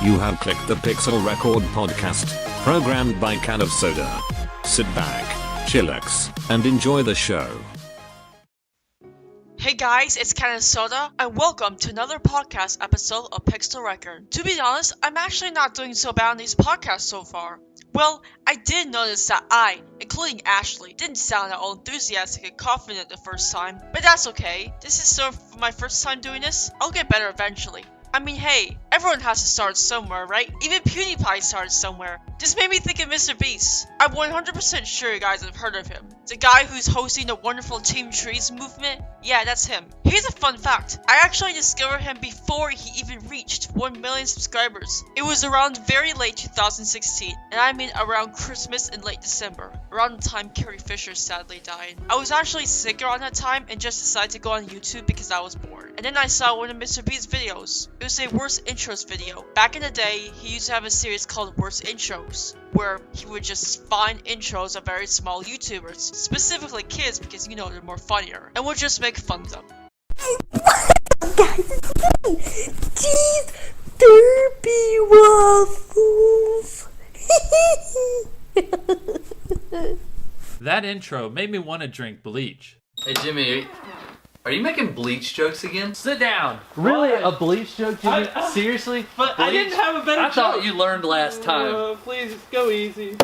You have clicked the Pixel Record podcast, programmed by KanOfSoda. Sit back, chillax, and enjoy the show. Hey guys, it's KanOfSoda, and welcome to another podcast episode of Pixel Record. To be honest, I'm actually not doing so bad on these podcasts so far. Well, I did notice that I, including Ashley, didn't sound at all enthusiastic and confident the first time, but that's okay. This is sort of my first time doing this. I'll get better eventually. I mean, hey, everyone has to start somewhere, right? Even PewDiePie started somewhere. This made me think of Mr. Beast. I'm 100% sure you guys have heard of him. The guy who's hosting the wonderful Team Trees movement? Yeah, that's him. Here's a fun fact. I actually discovered him before he even reached 1 million subscribers. It was around very late 2016, and I mean around Christmas in late December, around the time Carrie Fisher sadly died. I was actually sick around that time and just decided to go on YouTube because I was bored. And then I saw one of Mr. Beast's videos. It was a worst intros video. Back in the day, he used to have a series called Worst Intros, where he would just find intros of very small YouTubers, specifically kids because you know they're more funnier, and would just make fun of them. Guys, it's me, Cheese Derby Waffles. That intro made me want to drink bleach. Hey Jimmy, are you making bleach jokes again? Sit down. Really? A bleach joke, Jimmy? I- Seriously? But bleach? I didn't have a better I thought joke. you learned last time. Please go easy.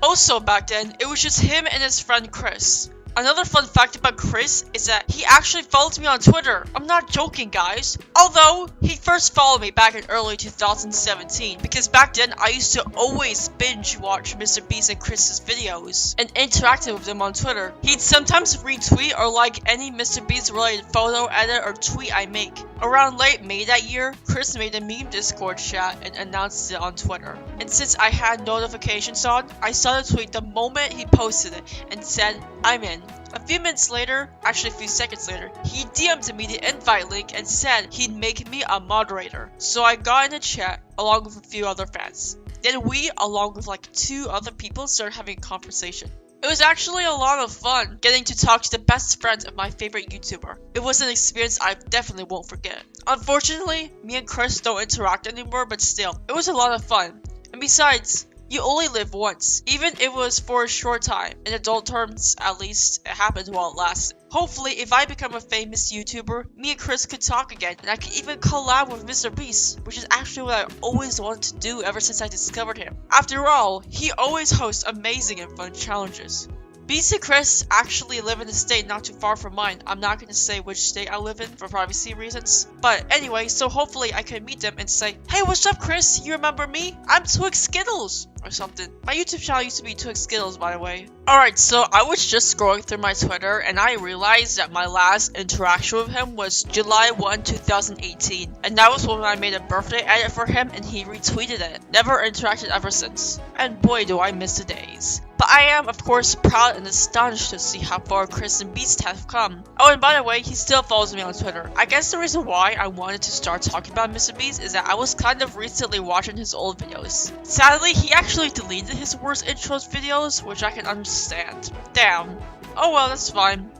Also back then, it was just him and his friend Chris. Another fun fact about Chris is that he actually follows me on Twitter. I'm not joking, guys. Although, he first followed me back in early 2017, because back then I used to always binge watch Mr. Beast and Chris's videos, and interacted with them on Twitter. He'd sometimes retweet or like any Mr. Beast related photo, edit, or tweet I make. Around late May that year, Chris made a meme Discord chat and announced it on Twitter. And since I had notifications on, I saw the tweet the moment he posted it and said, "I'm in." A few minutes later, actually a few seconds later, he DM'd me the invite link and said he'd make me a moderator. So I got in a chat along with a few other fans. Then we, along with like 2 other people, started having a conversation. It was actually a lot of fun getting to talk to the best friends of my favorite YouTuber. It was an experience I definitely won't forget. Unfortunately, me and Chris don't interact anymore, but still, it was a lot of fun. And besides, you only live once, even if it was for a short time. In adult terms, at least, it happened while it lasted. Hopefully, if I become a famous YouTuber, me and Chris could talk again, and I could even collab with Mr. Beast, which is actually what I always wanted to do ever since I discovered him. After all, he always hosts amazing and fun challenges. Beast and Chris actually live in a state not too far from mine. I'm not going to say which state I live in for privacy reasons. But anyway, so hopefully I can meet them and say, "Hey, what's up, Chris? You remember me? I'm Twix Skittles." Or something. My YouTube channel used to be Twix Skittles, by the way. Alright, so I was just scrolling through my Twitter and I realized that my last interaction with him was July 1, 2018. And that was when I made a birthday edit for him and he retweeted it. Never interacted ever since. And boy do I miss the days. But I am, of course, proud and astonished to see how far Chris and Beast have come. Oh, and by the way, he still follows me on Twitter. I guess the reason why I wanted to start talking about Mr. Beast is that I was kind of recently watching his old videos. Sadly, he actually deleted his worst intros videos, which I can understand. Damn. Oh well, that's fine.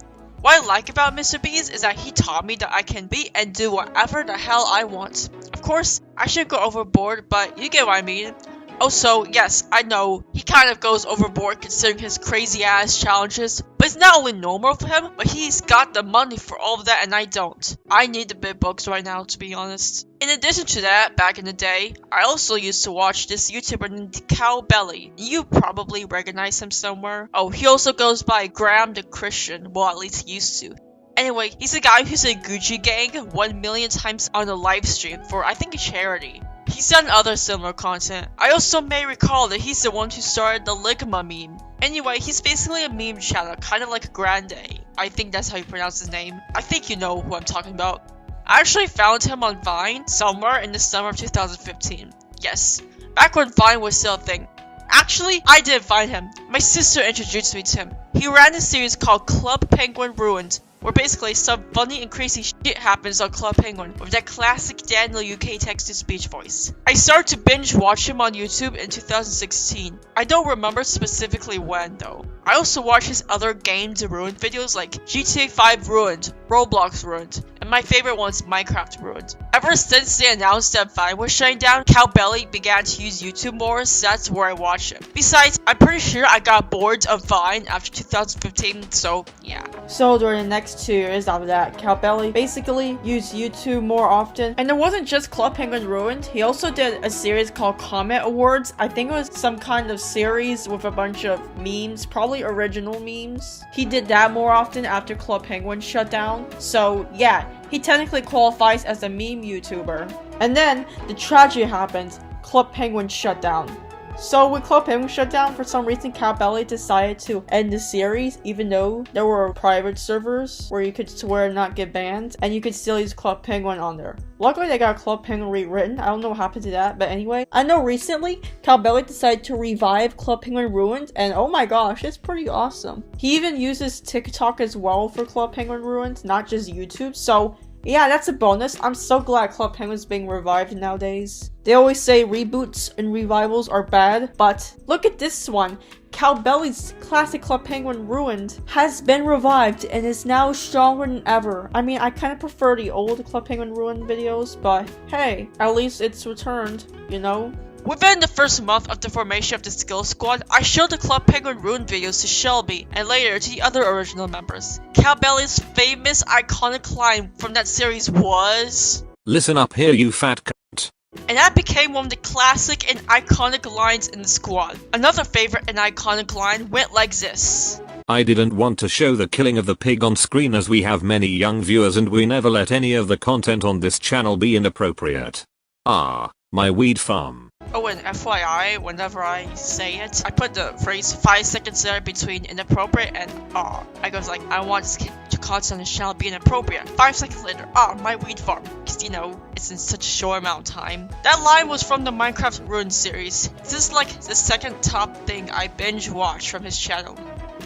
What I like about Mr. Beast is that he taught me that I can be and do whatever the hell I want. Of course, I should go overboard, but you get what I mean. Also, yes, I know, he kind of goes overboard considering his crazy ass challenges, but it's not only normal for him, but he's got the money for all of that and I don't. I need the big bucks right now, to be honest. In addition to that, back in the day, I also used to watch this YouTuber named Cow Belly. You probably recognize him somewhere. Oh, he also goes by Graham the Christian, well at least he used to. Anyway, he's a guy who's a Gucci gang 1 million times on a live stream for I think a charity. He's done other similar content. I also may recall that he's the one who started the Ligma meme. Anyway, he's basically a meme channel, kind of like Grande. I think that's how you pronounce his name. I think you know who I'm talking about. I actually found him on Vine somewhere in the summer of 2015. Yes, back when Vine was still a thing. Actually, I didn't find him. My sister introduced me to him. He ran a series called Club Penguin Ruined, where basically some funny and crazy shit happens on Club Penguin with that classic Daniel UK text-to-speech voice. I started to binge watch him on YouTube in 2016. I don't remember specifically when though. I also watched his other Games Ruined videos like GTA 5 Ruined, Roblox ruined, and my favorite one's Minecraft ruined. Ever since they announced that Vine was shutting down, Cowbelly began to use YouTube more, so that's where I watch it. Besides, I'm pretty sure I got bored of Vine after 2015, so yeah. So during the next 2 years after that, Cowbelly basically used YouTube more often. And it wasn't just Club Penguin ruined, he also did a series called Comment Awards. I think it was some kind of series with a bunch of memes, probably original memes. He did that more often after Club Penguin shut down. So yeah, he technically qualifies as a meme YouTuber. And then the tragedy happened. Club Penguin shut down. So when Club Penguin shut down, for some reason Cowbelly decided to end the series, even though there were private servers where you could swear and not get banned, and you could still use Club Penguin on there. Luckily they got Club Penguin rewritten. I don't know what happened to that, but anyway. I know recently Cowbelly decided to revive Club Penguin Ruined, and oh my gosh, it's pretty awesome. He even uses TikTok as well for Club Penguin Ruined, not just YouTube, so yeah, that's a bonus. I'm so glad Club Penguin's being revived nowadays. They always say reboots and revivals are bad, but look at this one. Cowbelly's classic Club Penguin Ruined has been revived and is now stronger than ever. I mean, I kind of prefer the old Club Penguin Ruined videos, but hey, at least it's returned, you know? Within the first month of the formation of the Skill Squad, I showed the Club Penguin Ruined videos to Shelby, and later to the other original members. Cowbelly's famous iconic line from that series was, "Listen up here, you fat cunt." and that became one of the classic and iconic lines in the squad. Another favorite and iconic line went like this. "I didn't want to show the killing of the pig on screen as we have many young viewers and we never let any of the content on this channel be inappropriate. Ah, my weed farm." Oh, and FYI, whenever I say it, I put the phrase 5 seconds there between inappropriate and I goes like, I want this content on the channel be inappropriate. 5 seconds later, my weed farm. Because, you know, it's in such a short amount of time. That line was from the Minecraft Ruined series. This is like the second top thing I binge watched from his channel.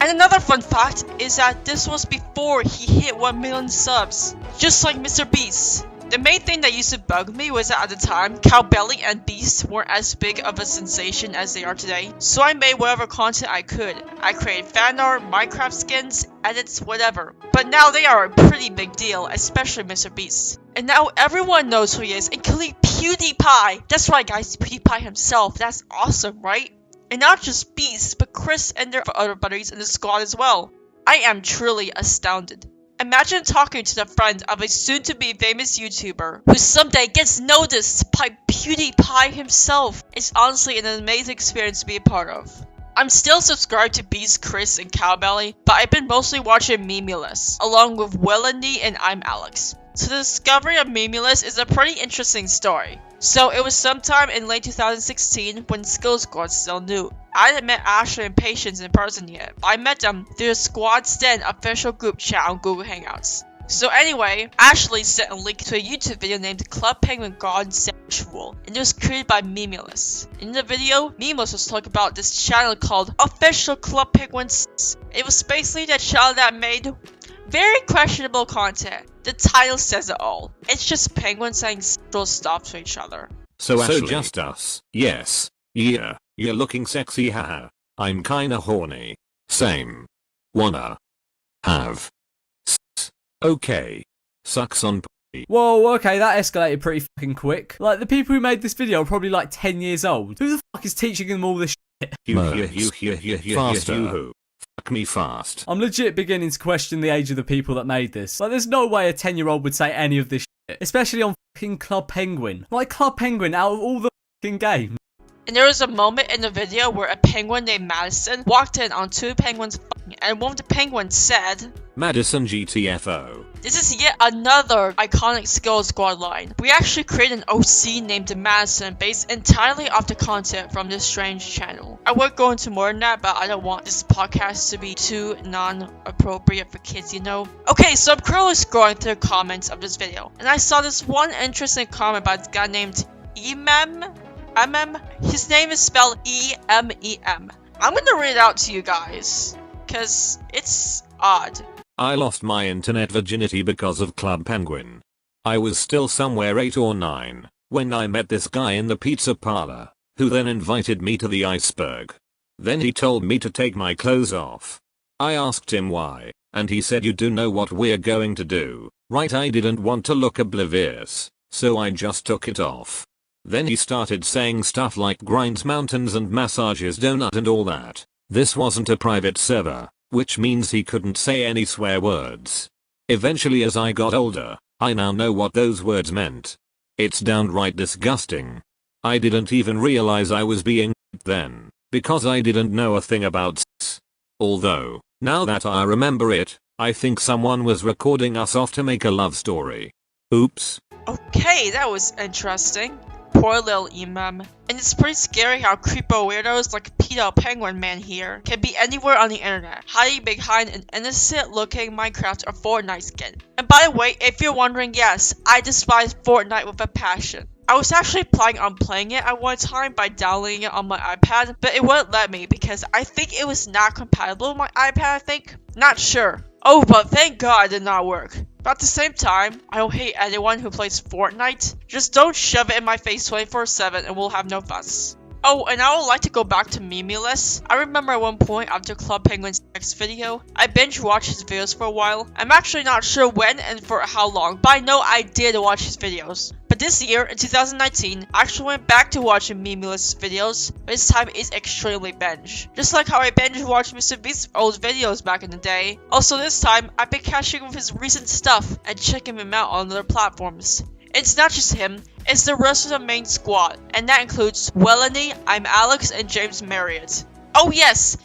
And another fun fact is that this was before he hit 1 million subs. Just like Mr. Beast. The main thing that used to bug me was that at the time, Cowbelly and Beast weren't as big of a sensation as they are today, so I made whatever content I could. I created fan art, Minecraft skins, edits, whatever. But now they are a pretty big deal, especially Mr. Beast. And now everyone knows who he is, including PewDiePie! That's right guys, PewDiePie himself, that's awesome, right? And not just Beast, but Chris and their other buddies in the squad as well. I am truly astounded. Imagine talking to the friend of a soon-to-be famous YouTuber who someday gets noticed by PewDiePie himself. It's honestly an amazing experience to be a part of. I'm still subscribed to Beast, Chris, and Cowbelly, but I've been mostly watching Memulous, along with Willandy and I'm Alex. So the discovery of Memulous is a pretty interesting story. So it was sometime in late 2016 when Skill Squad was still new. I hadn't met Ashley and Patience in person yet, but I met them through the Squad's Den official group chat on Google Hangouts. So anyway, Ashley sent a link to a YouTube video named Club Penguin God Sensational, and it was created by Memulous. In the video, Memulous was talking about this channel called Official Club Penguins. It was basically the channel that made very questionable content. The title says it all. It's just penguins saying sexual stuff to each other. So just us. Yes. Yeah. You're looking sexy, haha. I'm kinda horny. Same. Wanna have sex. Okay. Sucks on p. Whoa, okay, that escalated pretty fucking quick. Like, the people who made this video are probably like 10 years old. Who the fuck is teaching them all this shit? Faster. Fuck me fast. I'm legit beginning to question the age of the people that made this. Like, there's no way a 10-year-old would say any of this shit. Especially on fucking Club Penguin. Like, Club Penguin out of all the fucking games. And there was a moment in the video where a penguin named Madison walked in on two penguins fucking, and one of the penguins said, Madison GTFO. This is yet another iconic Skill Squad line. We actually created an OC named Madison based entirely off the content from this strange channel. I would go into more than that, but I don't want this podcast to be too non-appropriate for kids, you know? Okay, so I'm currently scrolling through the comments of this video, and I saw this one interesting comment by this guy named Emem. His name is spelled E-M-E-M. I'm gonna read it out to you guys, cause it's odd. I lost my internet virginity because of Club Penguin. I was still somewhere 8 or 9 when I met this guy in the pizza parlor, who then invited me to the iceberg. Then he told me to take my clothes off. I asked him why, and he said you do know what we're going to do, right? I didn't want to look oblivious, so I just took it off. Then he started saying stuff like grinds mountains and massages donut and all that. This wasn't a private server, which means he couldn't say any swear words. Eventually, as I got older, I now know what those words meant. It's downright disgusting. I didn't even realize I was being then, because I didn't know a thing about sex. Although, now that I remember it, I think someone was recording us off to make a love story. Oops. Okay, that was interesting. Poor little Imam. And it's pretty scary how creepo weirdos like Peter Penguin Man here can be anywhere on the internet, hiding behind an innocent looking Minecraft or Fortnite skin. And by the way, if you're wondering, yes, I despise Fortnite with a passion. I was actually planning on playing it at one time by downloading it on my iPad, but it wouldn't let me because I think it was not compatible with my iPad, I think. Not sure. Oh, but thank God it did not work. But at the same time, I don't hate anyone who plays Fortnite. Just don't shove it in my face 24/7 and we'll have no fuss. Oh, and I would like to go back to Memeless. I remember at one point after Club Penguin's next video, I binge watched his videos for a while. I'm actually not sure when and for how long, but I know I did watch his videos. But this year, in 2019, I actually went back to watching Memeless videos, but this time it's extremely binge. Just like how I binge watched Mr. Beast's old videos back in the day. Also this time, I've been catching up with his recent stuff and checking him out on other platforms. It's not just him, it's the rest of the main squad, and that includes Wellany, I'm Alex, and James Marriott. Oh yes!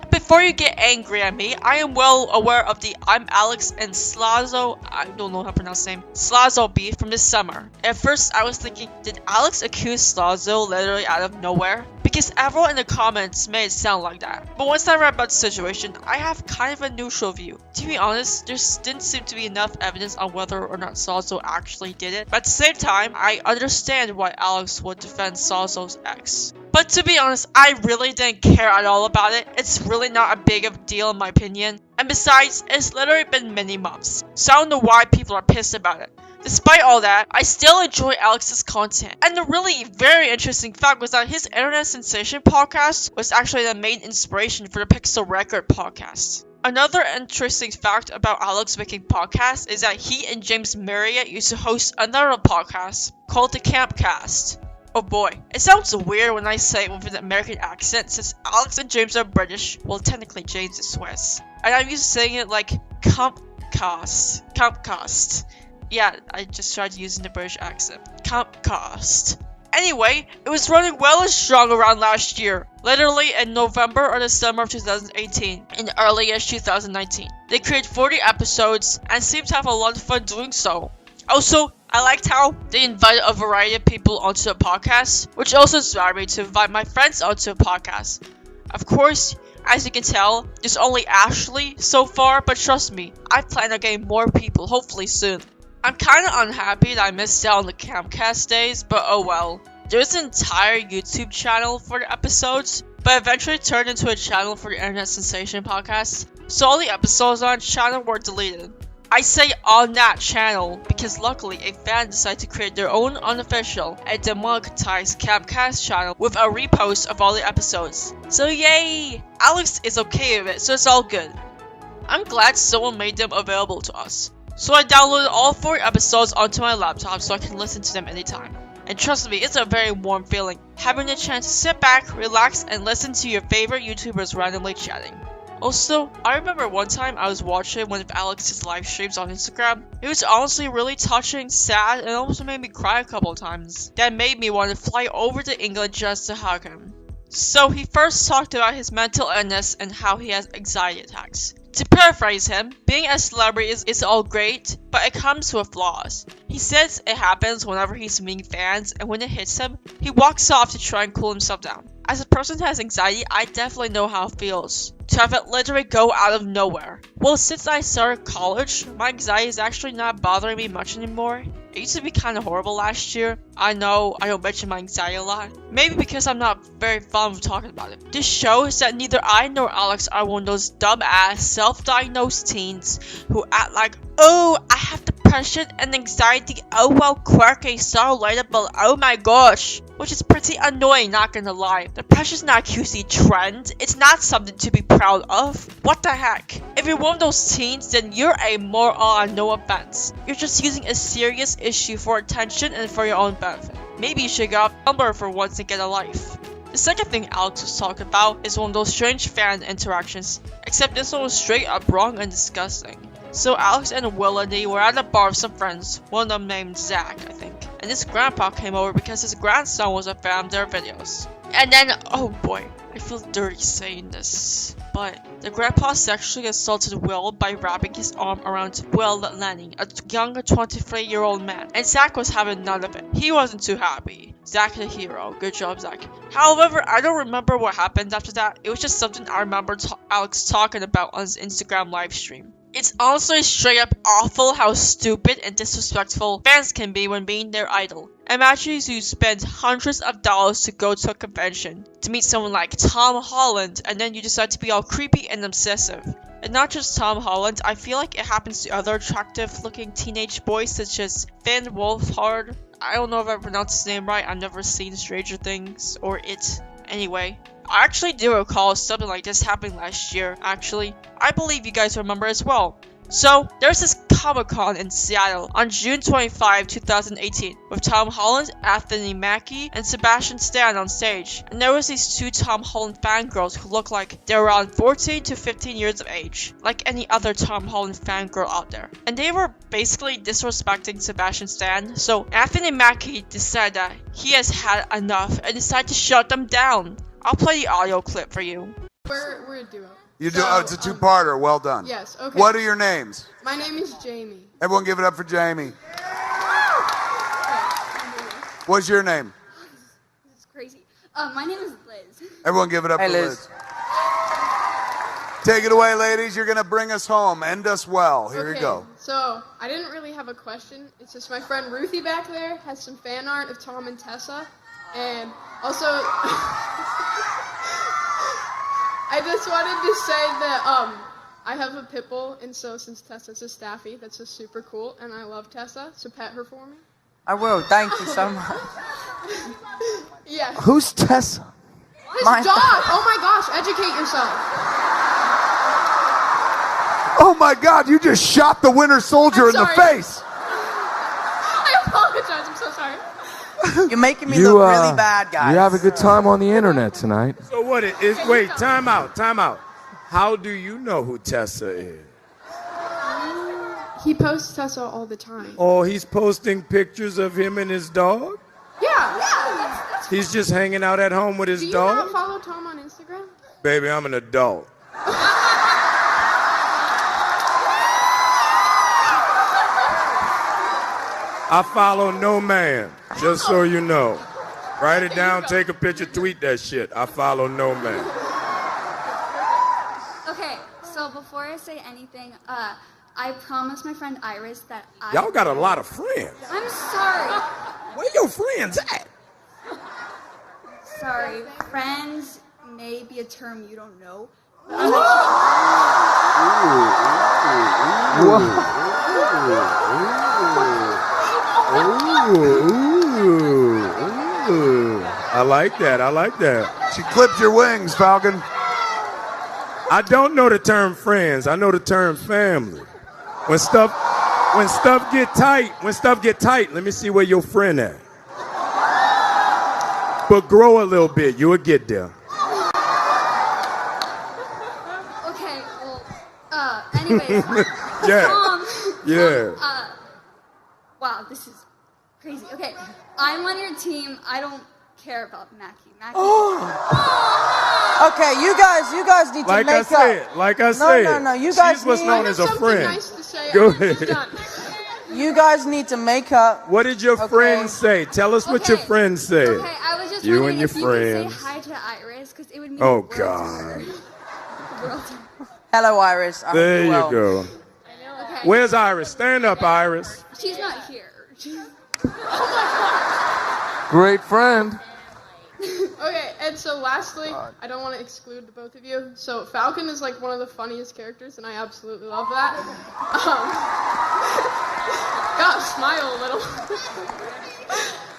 Before you get angry at me, I am well aware of the I'm Alex and Slazo, I don't know how to pronounce his name, Slazo beef from this summer. At first I was thinking, did Alex accuse Slazo literally out of nowhere? Because everyone in the comments made it sound like that. But once I read about the situation, I have kind of a neutral view. To be honest, there didn't seem to be enough evidence on whether or not Slazo actually did it. But at the same time, I understand why Alex would defend Slazo's ex. But to be honest, I really didn't care at all about it. It's really not a big of a deal in my opinion. And besides, it's literally been many months, so I don't know why people are pissed about it. Despite all that, I still enjoy Alex's content. And the really very interesting fact was that his Internet Sensation podcast was actually the main inspiration for the Pixel Record podcast. Another interesting fact about Alex making podcasts is that he and James Marriott used to host another podcast called the Campcast. Oh boy, it sounds weird when I say it with an American accent since Alex and James are British, well technically James is Swiss. And I'm used to saying it like Campcast. Yeah, I just tried using the British accent. Campcast. Anyway, it was running well and strong around last year, literally in November or December of 2018, and early-ish 2019. They created 40 episodes and seemed to have a lot of fun doing so. Also, I liked how they invited a variety of people onto the podcast, which also inspired me to invite my friends onto the podcast. Of course, as you can tell, there's only Ashley so far, but trust me, I plan on getting more people hopefully soon. I'm kinda unhappy that I missed out on the Campcast days, but oh well. There's an entire YouTube channel for the episodes, but eventually turned into a channel for the Internet Sensation podcast, so all the episodes on the channel were deleted. I say on that channel because luckily a fan decided to create their own unofficial and demonetized Campcast channel with a repost of all the episodes. So yay! Alex is okay with it, so it's all good. I'm glad someone made them available to us. So I downloaded all 4 episodes onto my laptop so I can listen to them anytime. And trust me, it's a very warm feeling, having the chance to sit back, relax, and listen to your favorite YouTubers randomly chatting. Also, I remember one time I was watching one of Alex's live streams on Instagram. It was honestly really touching, sad, and almost made me cry a couple of times. That made me want to fly over to England just to hug him. So he first talked about his mental illness and how he has anxiety attacks. To paraphrase him, being a celebrity is all great, but it comes with flaws. He says it happens whenever he's meeting fans, and when it hits him, he walks off to try and cool himself down. As a person who has anxiety, I definitely know how it feels to have it literally go out of nowhere. Well, since I started college, my anxiety is actually not bothering me much anymore. It used to be kind of horrible last year. I know I don't mention my anxiety a lot. Maybe because I'm not very fond of talking about it. This shows that neither I nor Alex are one of those dumb-ass, self-diagnosed teens who act like, oh, I have depression tension and anxiety. Oh well, quirky, so relatable. Oh my gosh. Which is pretty annoying, not gonna lie. Depression's not a QC trend. It's not something to be proud of. What the heck? If you're one of those teens, then you're a moron, no offense. You're just using a serious issue for attention and for your own benefit. Maybe you should go off Tumblr for once and get a life. The second thing Alex was talking about is one of those strange fan interactions, except this one was straight up wrong and disgusting. So Alex and Willany were at a bar with some friends, one of them named Zach, I think. And his grandpa came over because his grandson was a fan of their videos. And then, oh boy, I feel dirty saying this, but the grandpa sexually assaulted Will by wrapping his arm around Will Lanning, a young 23-year-old man, and Zach was having none of it. He wasn't too happy. Zach the hero. Good job, Zach. However, I don't remember what happened after that. It was just something I remember Alex talking about on his Instagram live stream. It's honestly straight up awful how stupid and disrespectful fans can be when being their idol. Imagine you spend hundreds of dollars to go to a convention to meet someone like Tom Holland, and then you decide to be all creepy and obsessive. And not just Tom Holland, I feel like it happens to other attractive looking teenage boys such as Finn Wolfhard. I don't know if I pronounced his name right. I've never seen Stranger Things or It. Anyway, I actually do recall something like this happening last year, actually. I believe you guys remember as well. So, there's this Comic-Con in Seattle on June 25, 2018, with Tom Holland, Anthony Mackie, and Sebastian Stan on stage. And there was these two Tom Holland fangirls who looked like they were around 14 to 15 years of age, like any other Tom Holland fangirl out there. And they were basically disrespecting Sebastian Stan, so Anthony Mackie decided that he has had enough and decided to shut them down. I'll play the audio clip for you. We're a duo. You do? Oh, it's a two-parter. Well done. Yes, okay. What are your names? My name is Jamie. Everyone give it up for Jamie. What's your name? This is crazy. My name is Liz. Everyone give it up for Liz. Take it away, ladies. You're going to bring us home. End us well. Here you go. So, I didn't really have a question. It's just my friend Ruthie back there has some fan art of Tom and Tessa. And also, I just wanted to say that I have a pit bull, and so since Tessa's a staffy, that's just super cool, and I love Tessa, so pet her for me. I will, thank you so much. Yeah. Who's Tessa? His dog! Oh my gosh, educate yourself. Oh my God, you just shot the Winter Soldier in the face. I apologize, I'm so sorry. You're making me look really bad, guys. You have a good time on the internet tonight. So what it is, wait, time out. How do you know who Tessa is? He posts Tessa all the time. Oh, he's posting pictures of him and his dog? Yeah, that's He's just hanging out at home with his Do you dog? not follow Tom on Instagram? Baby, I'm an adult. I follow no man, just so you know. Write it down, take a picture, tweet that shit. I follow no man. Okay, so before I say anything, I promised my friend Iris that Y'all got a lot of friends. I'm sorry. Where your friends at? Sorry, friends may be a term you don't know. I like that. She clipped your wings, Falcon. I don't know the term friends. I know the term family. When stuff get tight, let me see where your friend at. But grow a little bit, you will get there. Okay, well, anyways. Yeah. Tom, Yeah. wow, this is crazy. Okay, I'm on your team. I don't care about Mackie. Okay, you guys need to Like make up. Like I said. No, you guys She's what's need... known as a friend. Nice to say. Go ahead. You guys need to make up. What did your friend say? Tell us what your friend said. Okay, I was just You wondering and your if you could friends. say hi to Iris, because it would mean Oh, the world to her. God. The world to her. Hello, Iris. I hope There you're you well. go. Okay. Where's Iris? Stand up, Iris. She's not here. Great friend. Okay, And so lastly, I don't want to exclude the both of you. So Falcon is like one of the funniest characters, and I absolutely love that. Gosh, smile a little.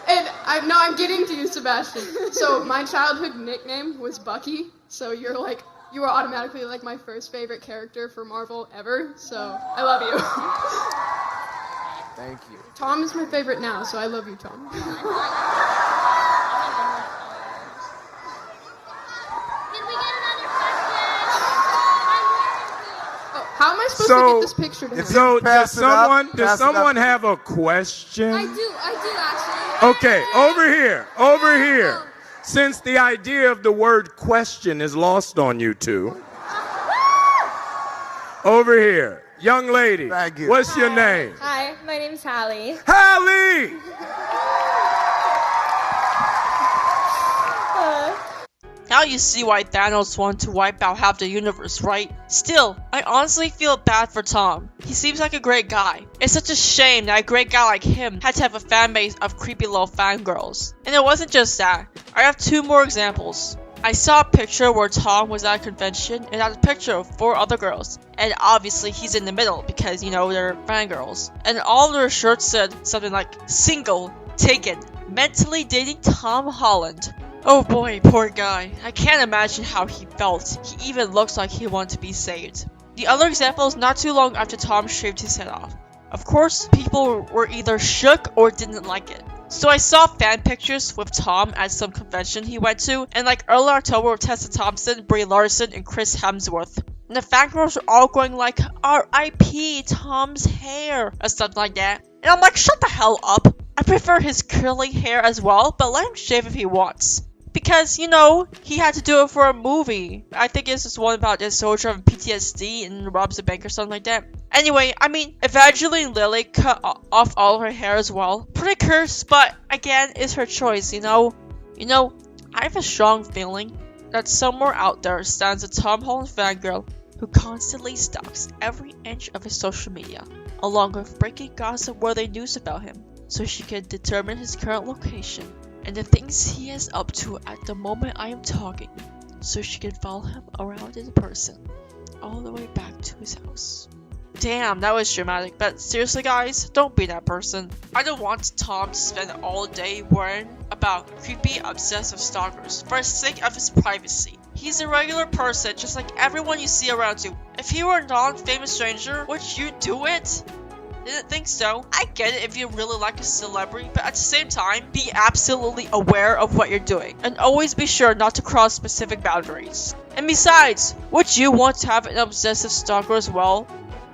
And I'm getting to you, Sebastian. So my childhood nickname was Bucky. So you were automatically like my first favorite character for Marvel ever. So I love you. Thank you. Tom is my favorite now, so I love you, Tom. How am I supposed to get this picture to him? So does someone have a question? I do actually. Okay, over here. Since the idea of the word question is lost on you two. Over here. Young lady, what's your name? Hi, my name's Hallie. Hallie! Now you see why Thanos wanted to wipe out half the universe, right? Still, I honestly feel bad for Tom. He seems like a great guy. It's such a shame that a great guy like him had to have a fan base of creepy little fangirls. And it wasn't just that. I have 2 more examples. I saw a picture where Tom was at a convention and had a picture of 4 other girls. And obviously he's in the middle because, you know, they're fangirls. And all of their shirts said something like, single, taken, mentally dating Tom Holland. Oh boy, poor guy. I can't imagine how he felt. He even looks like he wanted to be saved. The other example is not too long after Tom shaved his head off. Of course, people were either shook or didn't like it. So I saw fan pictures with Tom at some convention he went to, and like early October with Tessa Thompson, Brie Larson, and Chris Hemsworth. And the fangirls were all going like, R.I.P. Tom's hair, or something like that. And I'm like, shut the hell up. I prefer his curly hair as well, but let him shave if he wants. Because, you know, he had to do it for a movie. I think it's this one about a soldier of PTSD and robs a bank or something like that. Anyway, I mean, Evangeline Lilly cut off all her hair as well. Pretty cursed, but again, it's her choice, you know? You know, I have a strong feeling that somewhere out there stands a Tom Holland fangirl who constantly stalks every inch of his social media, along with breaking gossip-worthy news about him, so she can determine his current location and the things he is up to at the moment I am talking, so she can follow him around in person, all the way back to his house. Damn, that was dramatic, but seriously guys, don't be that person. I don't want Tom to spend all day worrying about creepy, obsessive stalkers for the sake of his privacy. He's a regular person, just like everyone you see around you. If he were a non-famous stranger, would you do it? Didn't think so. I get it if you really like a celebrity, but at the same time, be absolutely aware of what you're doing. And always be sure not to cross specific boundaries. And besides, would you want to have an obsessive stalker as well?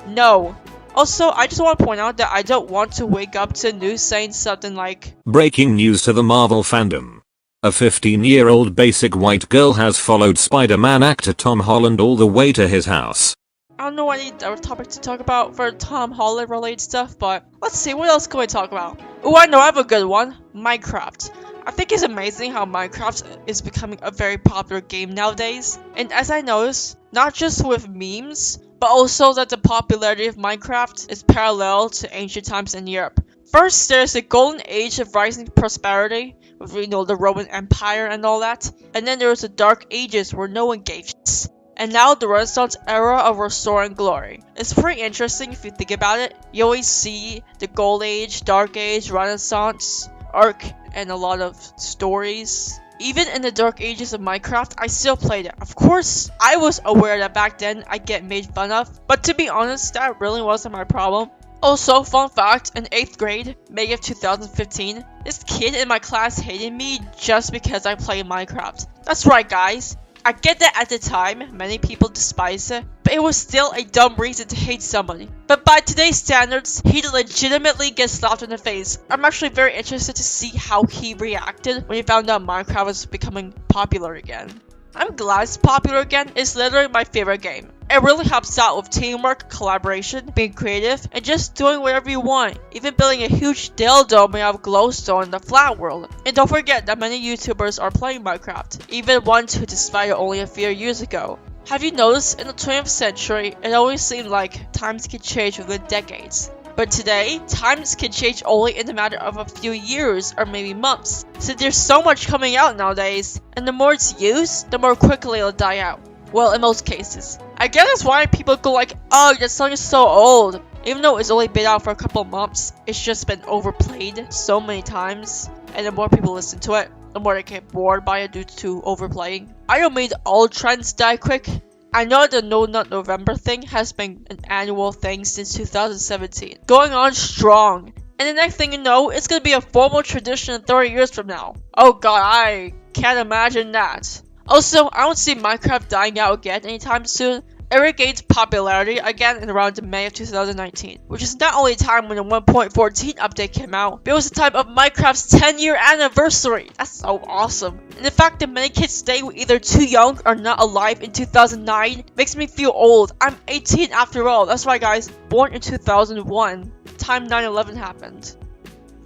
No. Also, I just want to point out that I don't want to wake up to news saying something like, breaking news to the Marvel fandom. A 15-year-old basic white girl has followed Spider-Man actor Tom Holland all the way to his house. I don't know any other topic to talk about for Tom Holland related stuff, but let's see, what else can we talk about? Oh, I know, I have a good one. Minecraft. I think it's amazing how Minecraft is becoming a very popular game nowadays. And as I noticed, not just with memes, but also that the popularity of Minecraft is parallel to ancient times in Europe. First, there's the golden age of rising prosperity, with, you know, the Roman Empire and all that. And then there was the dark ages where no one gave shits. And now the Renaissance era of restoring glory. It's pretty interesting if you think about it. You always see the Gold Age, Dark Age, Renaissance arc, and a lot of stories. Even in the Dark Ages of Minecraft, I still played it. Of course, I was aware that back then I'd get made fun of, but to be honest, that really wasn't my problem. Also, fun fact, in 8th grade, May of 2015, this kid in my class hated me just because I played Minecraft. That's right, guys. I get that at the time, many people despised it, but it was still a dumb reason to hate somebody. But by today's standards, he'd legitimately get slapped in the face. I'm actually very interested to see how he reacted when he found out Minecraft was becoming popular again. I'm glad it's popular again. It's literally my favorite game. It really helps out with teamwork, collaboration, being creative, and just doing whatever you want. Even building a huge dildo made out of glowstone in the flat world. And don't forget that many YouTubers are playing Minecraft, even ones who discovered it only a few years ago. Have you noticed, in the 20th century, it always seemed like times could change within decades. But today, times can change only in a matter of a few years or maybe months. So there's so much coming out nowadays, and the more it's used, the more quickly it'll die out. Well, in most cases. I guess that's why people go like, oh, that song is so old. Even though it's only been out for a couple months, it's just been overplayed so many times. And the more people listen to it, the more they get bored by it due to overplaying. I don't mean all trends die quick. I know the No Nut November thing has been an annual thing since 2017, going on strong. And the next thing you know, it's gonna be a formal tradition 30 years from now. Oh god, I can't imagine that. Also, I don't see Minecraft dying out again anytime soon. It regained popularity again in around May of 2019, which is not only a time when the 1.14 update came out, but it was the time of Minecraft's 10-year anniversary. That's so awesome. And the fact that many kids today were either too young or not alive in 2009 makes me feel old. I'm 18 after all. That's right guys, born in 2001, time 9/11 happened.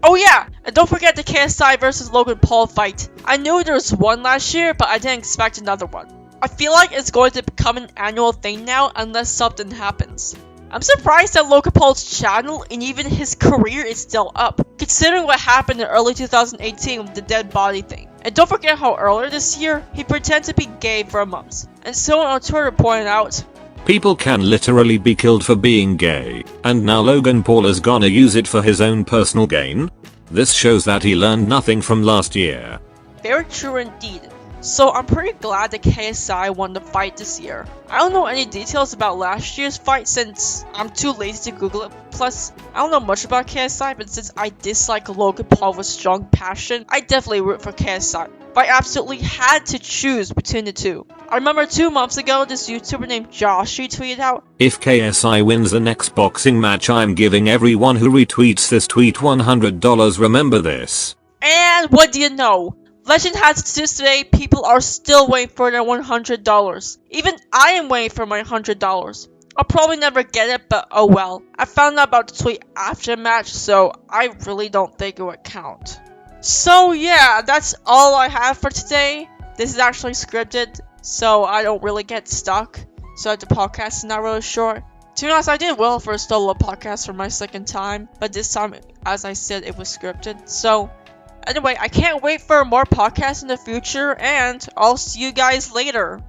Oh yeah, and don't forget the KSI versus Logan Paul fight. I knew there was one last year, but I didn't expect another one. I feel like it's going to become an annual thing now unless something happens. I'm surprised that Logan Paul's channel and even his career is still up, considering what happened in early 2018 with the dead body thing. And don't forget how earlier this year, he pretended to be gay for a month. And someone on Twitter pointed out, people can literally be killed for being gay, and now Logan Paul is gonna use it for his own personal gain? This shows that he learned nothing from last year. very true indeed. So I'm pretty glad that KSI won the fight this year. I don't know any details about last year's fight since I'm too lazy to Google it. Plus, I don't know much about KSI, but since I dislike Logan Paul with strong passion, I definitely root for KSI. But I absolutely had to choose between the two. I remember 2 months ago, this YouTuber named Joshy tweeted out, if KSI wins the next boxing match, I'm giving everyone who retweets this tweet $100. Remember this. And what do you know? Legend has it since today, people are still waiting for their $100. Even I am waiting for my $100. I'll probably never get it, but oh well. I found out about the tweet after the match, so I really don't think it would count. So yeah, that's all I have for today. This is actually scripted, so I don't really get stuck. So the podcast is not really short. To be honest, I did well for a solo podcast for my second time, but this time, as I said, it was scripted. So anyway, I can't wait for more podcasts in the future, and I'll see you guys later.